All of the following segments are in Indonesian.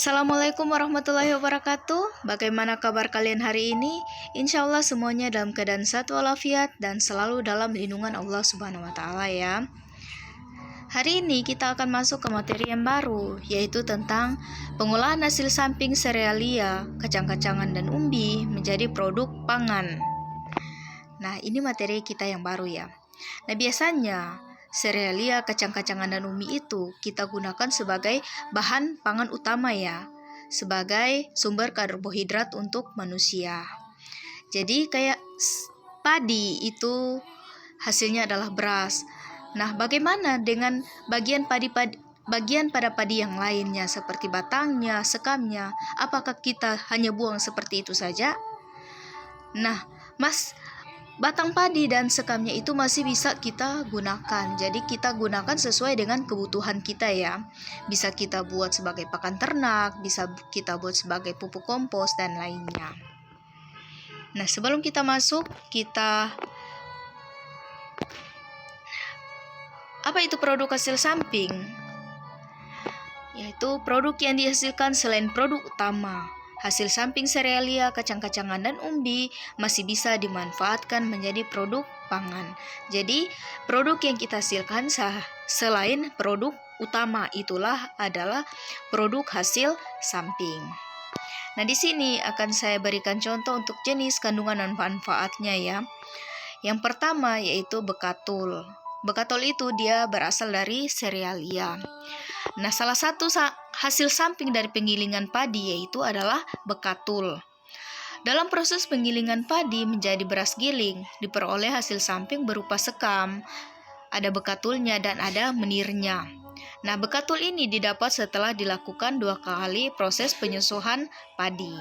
Assalamualaikum warahmatullahi wabarakatuh. Bagaimana kabar kalian hari ini? Insya Allah semuanya dalam keadaan sehat walafiat dan selalu dalam lindungan Allah Subhanahu wa Ta'ala ya. Hari ini kita akan masuk ke materi yang baru, yaitu tentang pengolahan hasil samping serealia, kacang-kacangan dan umbi menjadi produk pangan. Nah, ini materi kita yang baru ya. Nah, biasanya serealia, kacang-kacangan dan umbi itu kita gunakan sebagai bahan pangan utama ya, sebagai sumber karbohidrat untuk manusia. Jadi kayak padi itu hasilnya adalah beras. Nah, bagaimana dengan bagian pada padi yang lainnya seperti batangnya, sekamnya? Apakah kita hanya buang seperti itu saja? Nah, batang padi dan sekamnya itu masih bisa kita gunakan. Jadi kita gunakan sesuai dengan kebutuhan kita ya. Bisa kita buat sebagai pakan ternak, bisa kita buat sebagai pupuk kompos dan lainnya. Nah, sebelum kita masuk, apa itu produk hasil samping? Yaitu produk yang dihasilkan selain produk utama. Hasil samping serealia, kacang-kacangan, dan umbi masih bisa dimanfaatkan menjadi produk pangan. Jadi, produk yang kita hasilkan selain produk utama adalah produk hasil samping. Nah, di sini akan saya berikan contoh untuk jenis kandungan dan manfaatnya ya. Yang pertama yaitu bekatul. Bekatul itu dia berasal dari serealia. Nah, salah satu hasil samping dari penggilingan padi yaitu adalah bekatul. Dalam proses penggilingan padi menjadi beras giling, diperoleh hasil samping berupa sekam, ada bekatulnya dan ada menirnya. Nah, bekatul ini didapat setelah dilakukan 2 kali proses penyusuhan padi.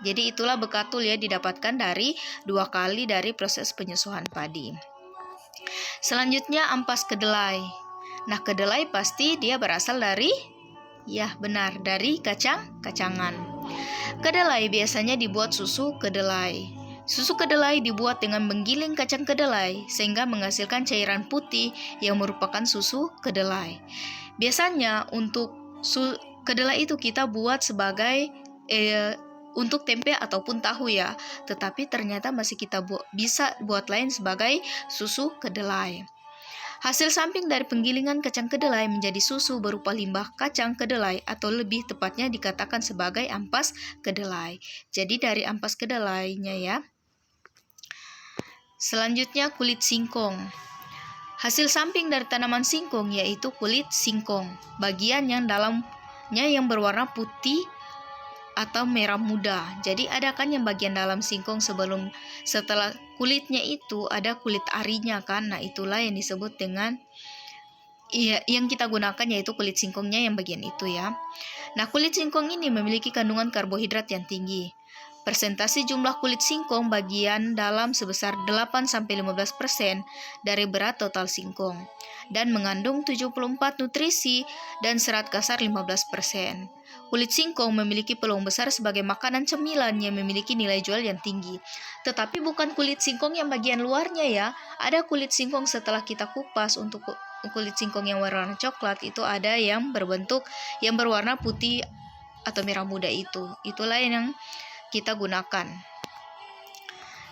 Jadi itulah bekatul ya, didapatkan dari 2 kali dari proses penyusuhan padi. Selanjutnya ampas kedelai. Nah, kedelai pasti dia berasal dari kacang-kacangan. Kedelai biasanya dibuat susu kedelai. Susu kedelai dibuat dengan menggiling kacang kedelai sehingga menghasilkan cairan putih yang merupakan susu kedelai. Biasanya untuk kedelai itu kita buat sebagai untuk tempe ataupun tahu ya, tetapi ternyata masih kita bisa buat lain sebagai susu kedelai. Hasil samping dari penggilingan kacang kedelai menjadi susu berupa limbah kacang kedelai atau lebih tepatnya dikatakan sebagai ampas kedelai. Jadi dari ampas kedelainya ya. Selanjutnya kulit singkong. Hasil samping dari tanaman singkong yaitu kulit singkong. Bagian yang dalamnya yang berwarna putih atau merah muda. Jadi ada kan yang bagian dalam singkong setelah kulitnya itu ada kulit arinya kan. Nah, itulah yang disebut dengan yang kita gunakan yaitu kulit singkongnya yang bagian itu ya. Nah, kulit singkong ini memiliki kandungan karbohidrat yang tinggi. Persentase jumlah kulit singkong bagian dalam sebesar 8-15% dari berat total singkong dan mengandung 74 nutrisi dan serat kasar 15%. Kulit singkong memiliki peluang besar sebagai makanan cemilan yang memiliki nilai jual yang tinggi. Tetapi bukan kulit singkong yang bagian luarnya ya. Ada kulit singkong setelah kita kupas. Untuk kulit singkong yang warna coklat itu ada yang berwarna putih atau merah muda itu. Itulah yang kita gunakan.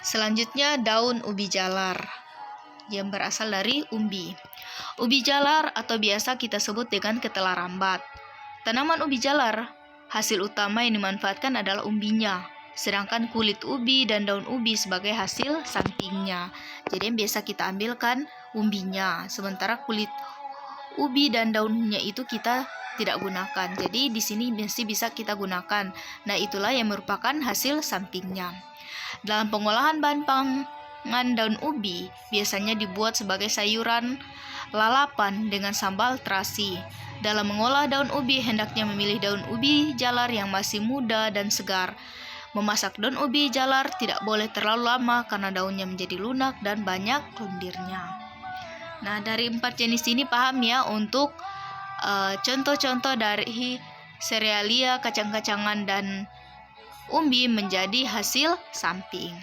Selanjutnya daun ubi jalar yang berasal dari umbi. Ubi jalar atau biasa kita sebut dengan ketela rambat. Tanaman ubi jalar, hasil utama yang dimanfaatkan adalah umbinya, sedangkan kulit ubi dan daun ubi sebagai hasil sampingnya. Jadi yang biasa kita ambilkan umbinya, sementara kulit ubi dan daunnya itu kita tidak gunakan. Jadi di sini masih bisa kita gunakan. Nah, itulah yang merupakan hasil sampingnya. Dalam pengolahan bahan pangan daun ubi, biasanya dibuat sebagai sayuran lalapan dengan sambal terasi. Dalam mengolah daun ubi, hendaknya memilih daun ubi jalar yang masih muda dan segar. Memasak daun ubi jalar tidak boleh terlalu lama karena daunnya menjadi lunak dan banyak lendirnya. Nah, dari 4 jenis ini paham ya untuk contoh-contoh dari serealia, kacang-kacangan, dan umbi menjadi hasil samping.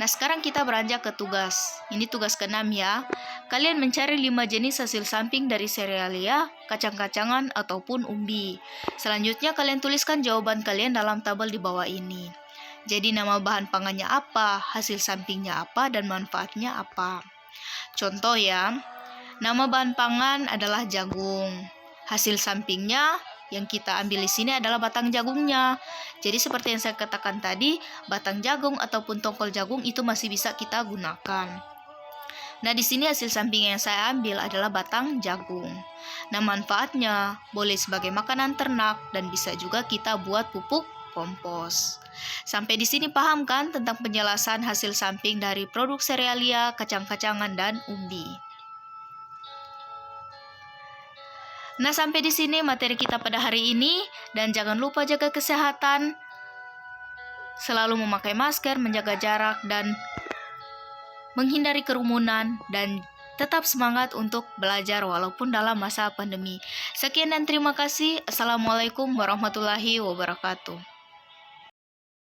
Nah, sekarang kita beranjak ke tugas. Ini tugas ke-6 ya. Kalian mencari 5 jenis hasil samping dari serealia, kacang-kacangan, ataupun umbi. Selanjutnya kalian tuliskan jawaban kalian dalam tabel di bawah ini. Jadi nama bahan pangannya apa, hasil sampingnya apa, dan manfaatnya apa. Contoh ya, nama bahan pangan adalah jagung. Hasil sampingnya yang kita ambil di sini adalah batang jagungnya. Jadi seperti yang saya katakan tadi, batang jagung ataupun tongkol jagung itu masih bisa kita gunakan. Nah, di sini hasil samping yang saya ambil adalah batang jagung. Nah, manfaatnya boleh sebagai makanan ternak dan bisa juga kita buat pupuk kompos. Sampai di sini paham kan tentang penjelasan hasil samping dari produk serealia, kacang-kacangan, dan umbi. Nah, sampai di sini materi kita pada hari ini, dan jangan lupa jaga kesehatan, selalu memakai masker, menjaga jarak, dan menghindari kerumunan, dan tetap semangat untuk belajar walaupun dalam masa pandemi. Sekian dan terima kasih. Assalamualaikum warahmatullahi wabarakatuh.